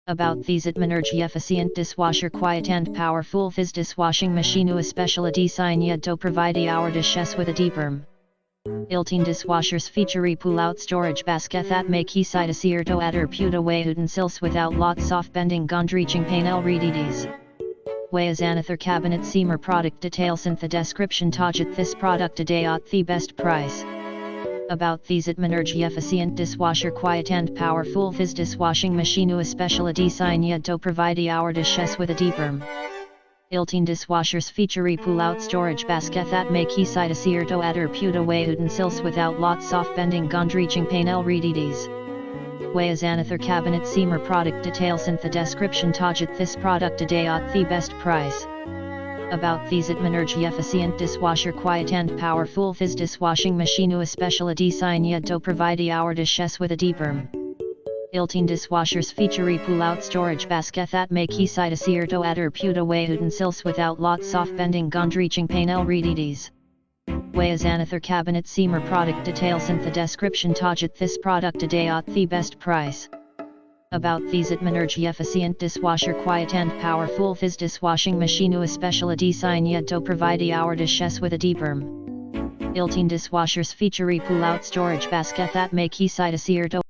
About these Efficient Dishwasher quiet and powerful fizz dishwashing machine especially designed to provide our dishes with a deeper Utensil dishwashers feature pull-out storage basket that make easy to add or put away utensils without lots of bending and reaching panel readies. Way is another cabinet seamer product details in the description target this product today at the best price. About these Efficient Dishwasher quiet and powerful fizz dishwashing machine especially designed to provide our dishes with a deeper Utensil dishwashers feature pull-out storage basket that make easy to add or put away utensils without lots of bending and reaching panel readies. Way is another cabinet seamer product details in the description target this product today at the best price. About these Efficient Dishwasher quiet and powerful fizz dishwashing machine especially designed to provide our dishes with a deeper Utensil dishwashers feature pull-out storage basket that make easy to add or put away utensils without lots of bending and reaching panel readies. Way is another cabinet seamer product details in the description target this product today at the best price. About these Efficient Dishwasher quiet and powerful fizz dishwashing machine especially designed to provide our dishes with a deeper Utensil dishwashers feature pull-out storage basket that make easy to